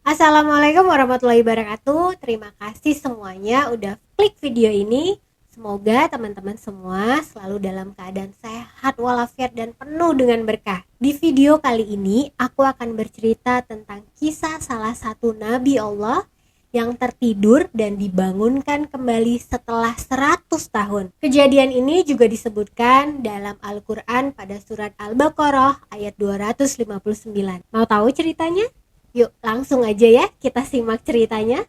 Assalamualaikum warahmatullahi wabarakatuh. Terima kasih semuanya udah klik video ini. Semoga teman-teman semua selalu dalam keadaan sehat walafiat dan penuh dengan berkah. Di video kali ini aku akan bercerita tentang kisah salah satu nabi Allah yang tertidur dan dibangunkan kembali setelah 100 tahun. Kejadian ini juga disebutkan dalam Al-Quran pada surat Al-Baqarah ayat 259. Mau tahu ceritanya? Yuk langsung aja ya kita simak ceritanya.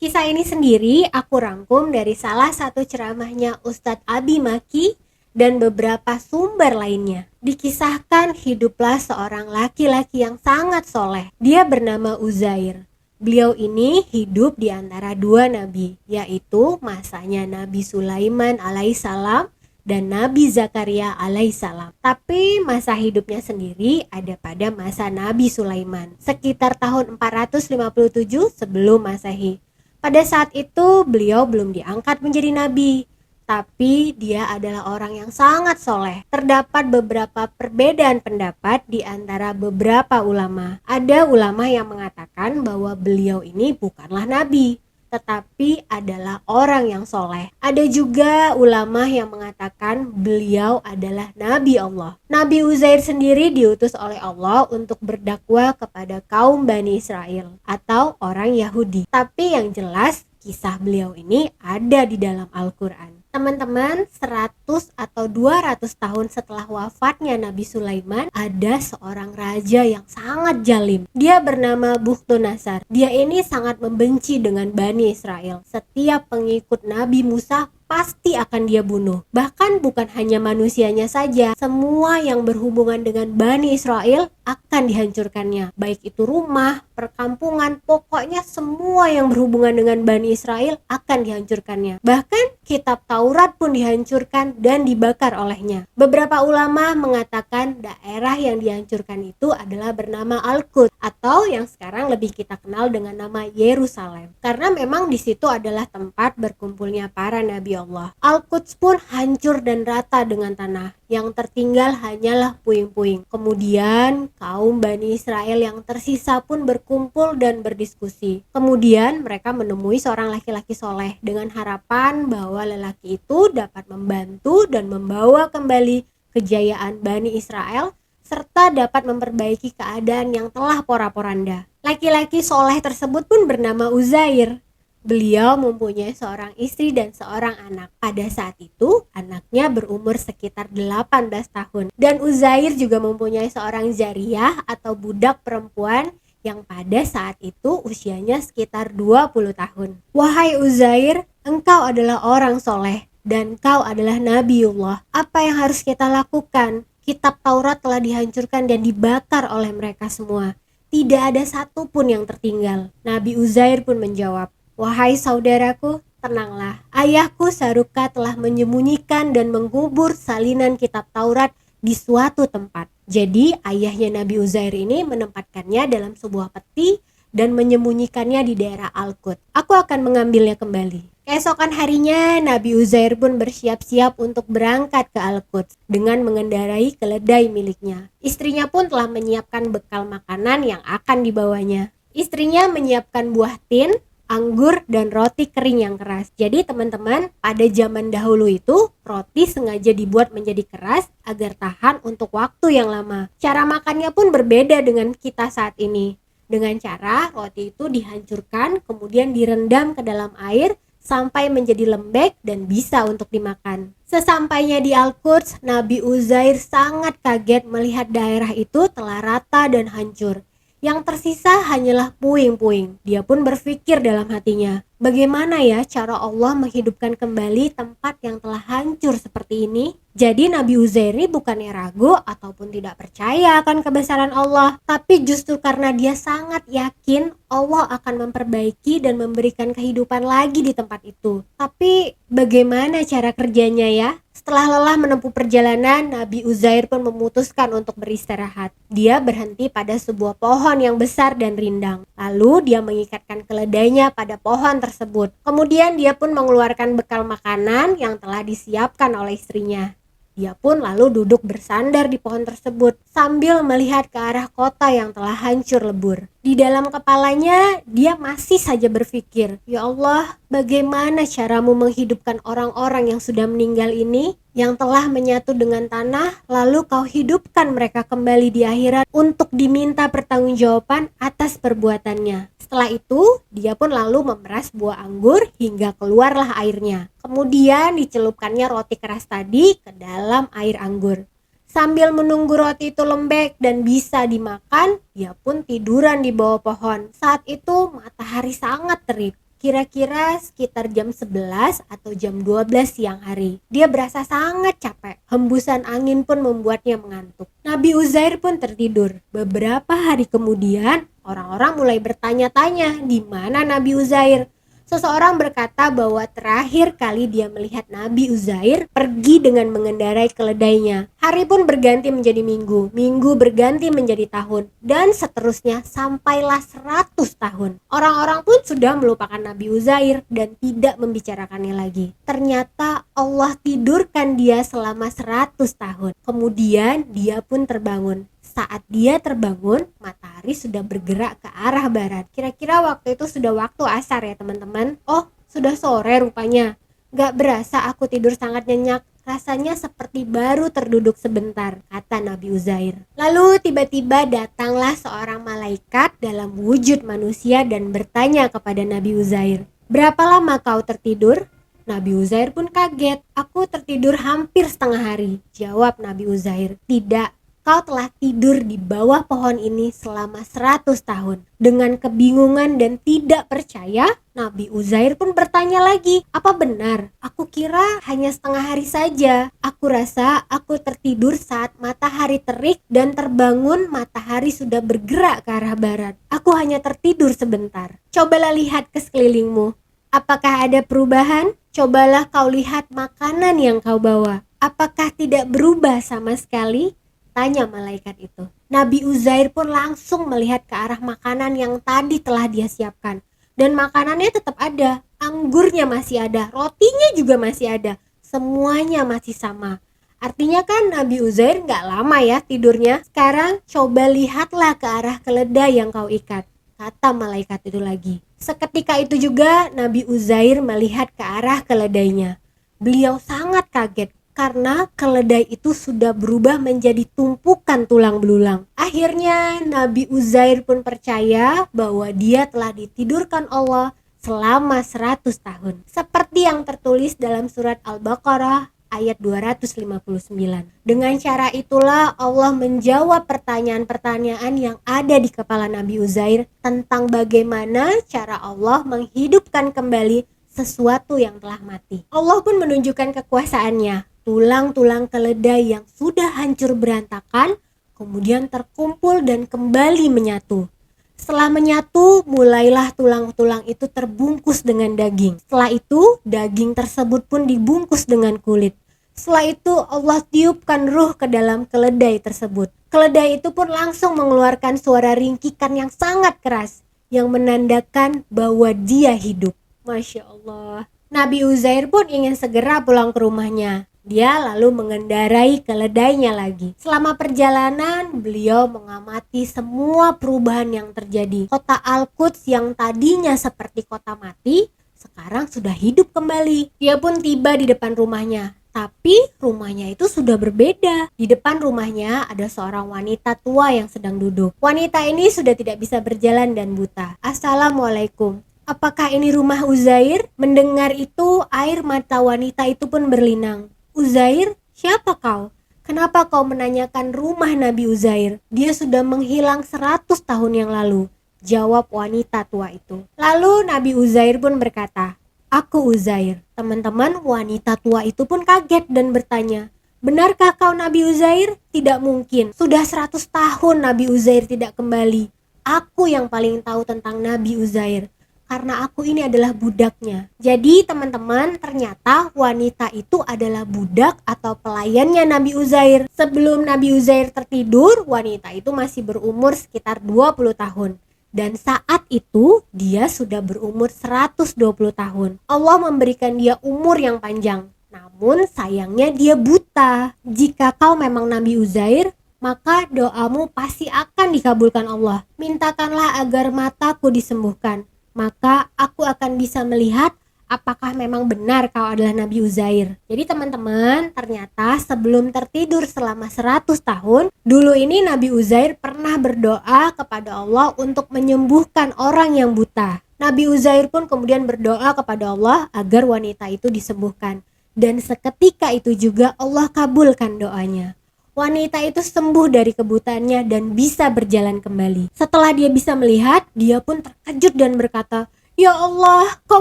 Kisah ini sendiri aku rangkum dari salah satu ceramahnya Ustadz Abi Maki dan beberapa sumber lainnya. Dikisahkan hiduplah seorang laki-laki yang sangat soleh. Dia bernama Uzair. Beliau ini hidup di antara dua nabi, yaitu masanya Nabi Sulaiman alaihissalam dan Nabi Zakaria alaihissalam. Tapi masa hidupnya sendiri ada pada masa Nabi Sulaiman, sekitar tahun 457 sebelum Masehi. Pada saat itu beliau belum diangkat menjadi nabi, tapi dia adalah orang yang sangat soleh. Terdapat beberapa perbedaan pendapat di antara beberapa ulama. Ada ulama yang mengatakan bahwa beliau ini bukanlah nabi, tetapi adalah orang yang soleh. Ada juga ulama yang mengatakan beliau adalah Nabi Allah. Nabi Uzair sendiri diutus oleh Allah untuk berdakwah kepada kaum Bani Israel atau orang Yahudi. Tapi yang jelas kisah beliau ini ada di dalam Al-Quran. Teman-teman, 100 atau 200 tahun setelah wafatnya Nabi Sulaiman, ada seorang raja yang sangat zalim. Dia bernama Bukhtunasar. Dia ini sangat membenci dengan Bani Israel. Setiap pengikut Nabi Musa pasti akan dia bunuh. Bahkan bukan hanya manusianya saja, semua yang berhubungan dengan Bani Israel akan dihancurkannya. Baik itu rumah, perkampungan, pokoknya semua yang berhubungan dengan Bani Israel akan dihancurkannya. Bahkan kitab Taurat pun dihancurkan dan dibakar olehnya. Beberapa ulama mengatakan daerah yang dihancurkan itu adalah bernama Al-Quds atau yang sekarang lebih kita kenal dengan nama Yerusalem. Karena memang di situ adalah tempat berkumpulnya para nabi Allah. Al-Quds pun hancur dan rata dengan tanah. Yang tertinggal hanyalah puing-puing. Kemudian kaum Bani Israel yang tersisa pun berkumpul dan berdiskusi. Kemudian mereka menemui seorang laki-laki soleh dengan harapan bahwa lelaki itu dapat membantu dan membawa kembali kejayaan Bani Israel serta dapat memperbaiki keadaan yang telah porak-poranda. Laki-laki soleh tersebut pun bernama Uzair. Beliau mempunyai seorang istri dan seorang anak. Pada saat itu, anaknya berumur sekitar 18 tahun. Dan Uzair juga mempunyai seorang jariyah atau budak perempuan yang pada saat itu usianya sekitar 20 tahun. Wahai Uzair, engkau adalah orang soleh dan engkau adalah Nabiullah. Apa yang harus kita lakukan? Kitab Taurat telah dihancurkan dan dibakar oleh mereka semua. Tidak ada satupun yang tertinggal. Nabi Uzair pun menjawab, wahai saudaraku, tenanglah. Ayahku Saruka telah menyembunyikan dan mengubur salinan kitab Taurat di suatu tempat. Jadi ayahnya Nabi Uzair ini menempatkannya dalam sebuah peti dan menyembunyikannya di daerah Al-Quds. Aku akan mengambilnya kembali. Keesokan harinya Nabi Uzair pun bersiap-siap untuk berangkat ke Al-Quds dengan mengendarai keledai miliknya. Istrinya pun telah menyiapkan bekal makanan yang akan dibawanya. Istrinya menyiapkan buah tin, anggur, dan roti kering yang keras. Jadi teman-teman, pada zaman dahulu itu roti sengaja dibuat menjadi keras agar tahan untuk waktu yang lama. Cara makannya pun berbeda dengan kita saat ini. Dengan cara roti itu dihancurkan kemudian direndam ke dalam air sampai menjadi lembek dan bisa untuk dimakan. Sesampainya di Al-Quds, Nabi Uzair sangat kaget melihat daerah itu telah rata dan hancur. Yang tersisa hanyalah puing-puing. Dia pun berpikir dalam hatinya, bagaimana ya cara Allah menghidupkan kembali tempat yang telah hancur seperti ini? Jadi Nabi Uzair ini bukannya ragu ataupun tidak percaya akan kebesaran Allah, tapi justru karena dia sangat yakin Allah akan memperbaiki dan memberikan kehidupan lagi di tempat itu. Tapi bagaimana cara kerjanya ya? Setelah lelah menempuh perjalanan, Nabi Uzair pun memutuskan untuk beristirahat. Dia berhenti pada sebuah pohon yang besar dan rindang. Lalu dia mengikatkan keledainya pada pohon tersebut. Kemudian dia pun mengeluarkan bekal makanan yang telah disiapkan oleh istrinya. Dia pun lalu duduk bersandar di pohon tersebut sambil melihat ke arah kota yang telah hancur lebur. Di dalam kepalanya dia masih saja berpikir, "Ya Allah, bagaimana caramu menghidupkan orang-orang yang sudah meninggal ini, yang telah menyatu dengan tanah, lalu kau hidupkan mereka kembali di akhirat untuk diminta pertanggungjawaban atas perbuatannya." Setelah itu, dia pun lalu memeras buah anggur hingga keluarlah airnya. Kemudian dicelupkannya roti keras tadi ke dalam air anggur. Sambil menunggu roti itu lembek dan bisa dimakan, dia pun tiduran di bawah pohon. Saat itu matahari sangat terik. Kira-kira sekitar jam 11 atau jam 12 siang hari. Dia berasa sangat capek. Hembusan angin pun membuatnya mengantuk. Nabi Uzair pun tertidur. Beberapa hari kemudian, orang-orang mulai bertanya-tanya di mana Nabi Uzair. Seseorang berkata bahwa terakhir kali dia melihat Nabi Uzair pergi dengan mengendarai keledainya. Hari pun berganti menjadi minggu, minggu berganti menjadi tahun, dan seterusnya sampailah 100 tahun. Orang-orang pun sudah melupakan Nabi Uzair dan tidak membicarakannya lagi. Ternyata Allah tidurkan dia selama 100 tahun. Kemudian dia pun terbangun. Saat dia terbangun, matahari sudah bergerak ke arah barat. Kira-kira waktu itu sudah waktu asar ya teman-teman. Oh, sudah sore rupanya. Gak berasa aku tidur sangat nyenyak. Rasanya seperti baru terduduk sebentar, kata Nabi Uzair. Lalu tiba-tiba datanglah seorang malaikat dalam wujud manusia dan bertanya kepada Nabi Uzair, "Berapa lama kau tertidur?" Nabi Uzair pun kaget. "Aku tertidur hampir setengah hari," jawab Nabi Uzair. "Tidak. Kau telah tidur di bawah pohon ini selama 100 tahun. Dengan kebingungan dan tidak percaya, Nabi Uzair pun bertanya lagi, "Apa benar? Aku kira hanya setengah hari saja. Aku rasa aku tertidur saat matahari terik dan terbangun matahari sudah bergerak ke arah barat. Aku hanya tertidur sebentar. Cobalah lihat ke sekelilingmu. Apakah ada perubahan? Cobalah kau lihat makanan yang kau bawa. Apakah tidak berubah sama sekali?" Tanya malaikat itu. Nabi Uzair pun langsung melihat ke arah makanan yang tadi telah dia siapkan. Dan makanannya tetap ada, anggurnya masih ada, rotinya juga masih ada. Semuanya masih sama. Artinya kan Nabi Uzair gak lama ya tidurnya. Sekarang coba lihatlah ke arah keledai yang kau ikat, kata malaikat itu lagi. Seketika itu juga Nabi Uzair melihat ke arah keledainya. Beliau sangat kaget karena keledai itu sudah berubah menjadi tumpukan tulang belulang. Akhirnya Nabi Uzair pun percaya bahwa dia telah ditidurkan Allah selama 100 tahun. Seperti yang tertulis dalam surat Al-Baqarah ayat 259. Dengan cara itulah Allah menjawab pertanyaan-pertanyaan yang ada di kepala Nabi Uzair tentang bagaimana cara Allah menghidupkan kembali sesuatu yang telah mati. Allah pun menunjukkan kekuasaannya. Tulang-tulang keledai yang sudah hancur berantakan kemudian terkumpul dan kembali menyatu. Setelah menyatu, mulailah tulang-tulang itu terbungkus dengan daging. Setelah itu, daging tersebut pun dibungkus dengan kulit. Setelah itu, Allah tiupkan ruh ke dalam keledai tersebut. Keledai itu pun langsung mengeluarkan suara ringkikan yang sangat keras yang menandakan bahwa dia hidup. Masya Allah. Nabi Uzair pun ingin segera pulang ke rumahnya. Dia lalu mengendarai keledainya lagi. Selama perjalanan, beliau mengamati semua perubahan yang terjadi. Kota Al-Quds yang tadinya seperti kota mati, sekarang sudah hidup kembali. Dia pun tiba di depan rumahnya. Tapi rumahnya itu sudah berbeda. Di depan rumahnya ada seorang wanita tua yang sedang duduk. Wanita ini sudah tidak bisa berjalan dan buta. "Assalamualaikum. Apakah ini rumah Uzair?" Mendengar itu, air mata wanita itu pun berlinang. "Uzair, siapa kau? Kenapa kau menanyakan rumah Nabi Uzair? Dia sudah menghilang 100 tahun yang lalu," jawab wanita tua itu. Lalu Nabi Uzair pun berkata, "Aku Uzair." Teman-teman, wanita tua itu pun kaget dan bertanya, "Benarkah kau Nabi Uzair?" "Tidak mungkin, sudah 100 tahun Nabi Uzair tidak kembali. Aku yang paling tahu tentang Nabi Uzair, karena aku ini adalah budaknya." Jadi teman-teman, ternyata wanita itu adalah budak atau pelayannya Nabi Uzair. Sebelum Nabi Uzair tertidur, wanita itu masih berumur sekitar 20 tahun. Dan saat itu dia sudah berumur 120 tahun. Allah memberikan dia umur yang panjang. Namun sayangnya dia buta. Jika kau memang Nabi Uzair, maka doamu pasti akan dikabulkan Allah. Mintakanlah agar mataku disembuhkan, maka aku akan bisa melihat apakah memang benar kau adalah Nabi Uzair. Jadi teman-teman, ternyata sebelum tertidur selama 100 tahun, dulu ini Nabi Uzair pernah berdoa kepada Allah untuk menyembuhkan orang yang buta. Nabi Uzair pun kemudian berdoa kepada Allah agar wanita itu disembuhkan. Dan seketika itu juga Allah kabulkan doanya. Wanita itu sembuh dari kebutaannya dan bisa berjalan kembali. Setelah dia bisa melihat, dia pun terkejut dan berkata, "Ya Allah, kau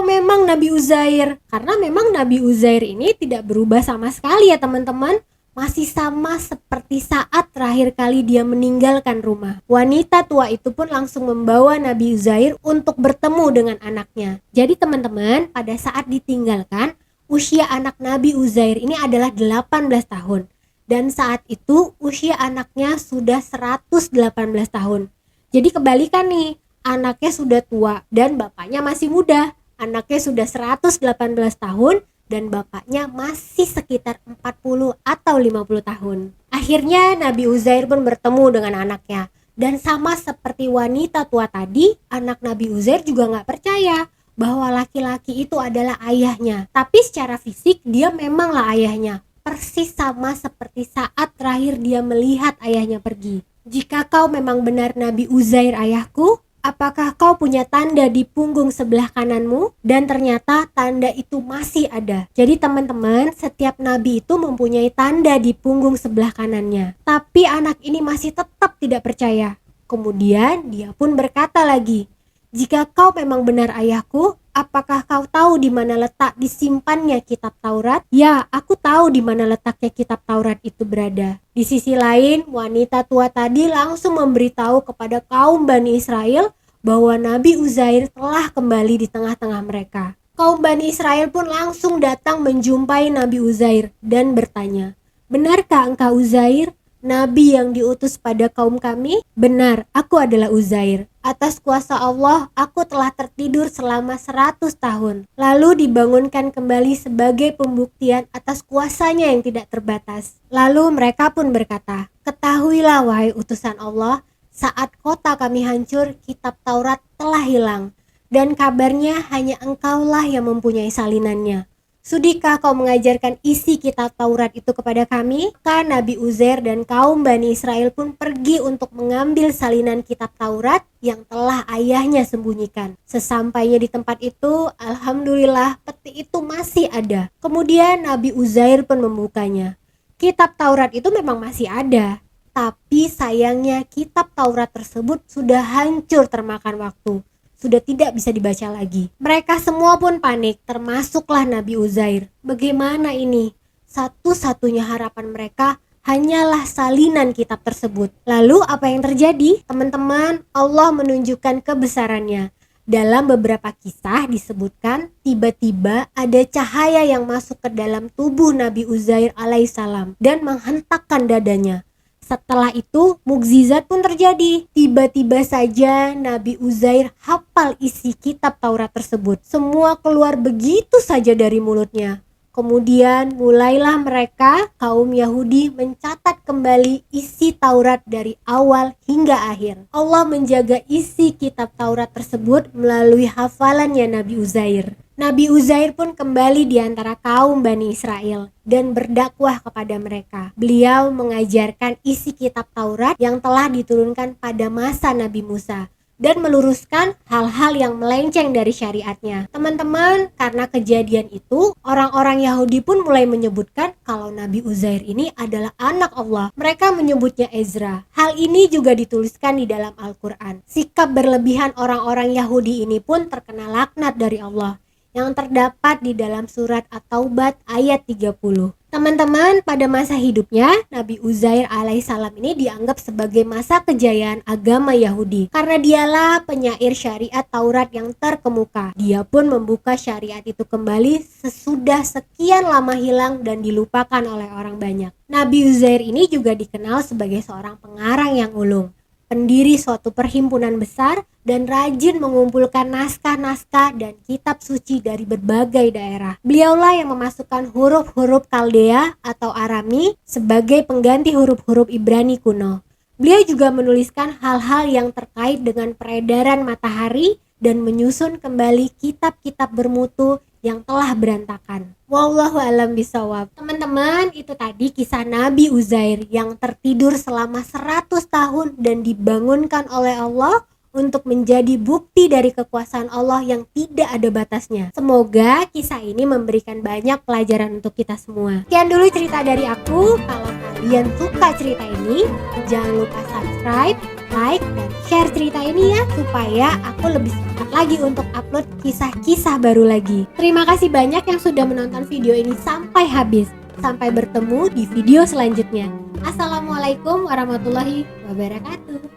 memang Nabi Uzair." Karena memang Nabi Uzair ini tidak berubah sama sekali ya teman-teman. Masih sama seperti saat terakhir kali dia meninggalkan rumah. Wanita tua itu pun langsung membawa Nabi Uzair untuk bertemu dengan anaknya. Jadi teman-teman, pada saat ditinggalkan, usia anak Nabi Uzair ini adalah 18 tahun. Dan saat itu usia anaknya sudah 118 tahun. Jadi kebalikan nih, anaknya sudah tua dan bapaknya masih muda. Anaknya sudah 118 tahun dan bapaknya masih sekitar 40 atau 50 tahun. Akhirnya Nabi Uzair pun bertemu dengan anaknya. Dan sama seperti wanita tua tadi, anak Nabi Uzair juga gak percaya bahwa laki-laki itu adalah ayahnya. Tapi secara fisik dia memanglah ayahnya. Persis sama seperti saat terakhir dia melihat ayahnya pergi. Jika kau memang benar Nabi Uzair ayahku, apakah kau punya tanda di punggung sebelah kananmu? Dan ternyata tanda itu masih ada. Jadi teman-teman, setiap nabi itu mempunyai tanda di punggung sebelah kanannya. Tapi anak ini masih tetap tidak percaya. Kemudian dia pun berkata lagi, "Jika kau memang benar ayahku, apakah kau tahu di mana letak disimpannya kitab Taurat?" "Ya, aku tahu di mana letaknya kitab Taurat itu berada." Di sisi lain, wanita tua tadi langsung memberitahu kepada kaum Bani Israel bahwa Nabi Uzair telah kembali di tengah-tengah mereka. Kaum Bani Israel pun langsung datang menjumpai Nabi Uzair dan bertanya, "Benarkah engkau Uzair, Nabi yang diutus pada kaum kami?" "Benar, aku adalah Uzair. Atas kuasa Allah, aku telah tertidur selama 100 tahun. Lalu dibangunkan kembali sebagai pembuktian atas kuasanya yang tidak terbatas." Lalu mereka pun berkata, "Ketahuilah wahai utusan Allah, saat kota kami hancur, kitab Taurat telah hilang. Dan kabarnya hanya engkaulah yang mempunyai salinannya. Sudikah kau mengajarkan isi kitab Taurat itu kepada kami?" Maka Nabi Uzair dan kaum Bani Israel pun pergi untuk mengambil salinan kitab Taurat yang telah ayahnya sembunyikan. Sesampainya di tempat itu, alhamdulillah peti itu masih ada. Kemudian Nabi Uzair pun membukanya. Kitab Taurat itu memang masih ada, tapi sayangnya kitab Taurat tersebut sudah hancur termakan waktu. Sudah tidak bisa dibaca lagi. Mereka semua pun panik, termasuklah Nabi Uzair. Bagaimana ini? Satu-satunya harapan mereka hanyalah salinan kitab tersebut. Lalu apa yang terjadi? Teman-teman, Allah menunjukkan kebesarannya. Dalam beberapa kisah disebutkan, tiba-tiba ada cahaya yang masuk ke dalam tubuh Nabi Uzair alaihissalam dan menghentakkan dadanya. Setelah itu, mukjizat pun terjadi. Tiba-tiba saja Nabi Uzair hafal isi kitab Taurat tersebut. Semua keluar begitu saja dari mulutnya. Kemudian mulailah mereka, kaum Yahudi, mencatat kembali isi Taurat dari awal hingga akhir. Allah menjaga isi kitab Taurat tersebut melalui hafalannya Nabi Uzair. Nabi Uzair pun kembali di antara kaum Bani Israel dan berdakwah kepada mereka. Beliau mengajarkan isi kitab Taurat yang telah diturunkan pada masa Nabi Musa dan meluruskan hal-hal yang melenceng dari syariatnya. Teman-teman, karena kejadian itu, orang-orang Yahudi pun mulai menyebutkan kalau Nabi Uzair ini adalah anak Allah. Mereka menyebutnya Ezra. Hal ini juga dituliskan di dalam Al-Quran. Sikap berlebihan orang-orang Yahudi ini pun terkena laknat dari Allah, yang terdapat di dalam surat At-Taubat ayat 30. Teman-teman, pada masa hidupnya, Nabi Uzair alaihissalam ini dianggap sebagai masa kejayaan agama Yahudi. Karena dialah penyair syariat Taurat yang terkemuka. Dia pun membuka syariat itu kembali sesudah sekian lama hilang dan dilupakan oleh orang banyak. Nabi Uzair ini juga dikenal sebagai seorang pengarang yang ulung. pendiri suatu perhimpunan besar, dan rajin mengumpulkan naskah-naskah dan kitab suci dari berbagai daerah. Beliaulah yang memasukkan huruf-huruf Kaldea atau Arami sebagai pengganti huruf-huruf Ibrani kuno. Beliau juga menuliskan hal-hal yang terkait dengan peredaran matahari dan menyusun kembali kitab-kitab bermutu yang telah berantakan. Wallahu a'lam bishawab. Teman-teman, itu tadi kisah Nabi Uzair yang tertidur selama 100 tahun dan dibangunkan oleh Allah untuk menjadi bukti dari kekuasaan Allah yang tidak ada batasnya. Semoga kisah ini memberikan banyak pelajaran untuk kita semua. Sekian dulu cerita dari aku. Kalau kalian suka cerita ini, jangan lupa subscribe, like, dan share cerita ini ya, supaya aku lebih semangat lagi untuk upload kisah-kisah baru lagi. Terima kasih banyak yang sudah menonton video ini sampai habis. Sampai bertemu di video selanjutnya. Assalamualaikum warahmatullahi wabarakatuh.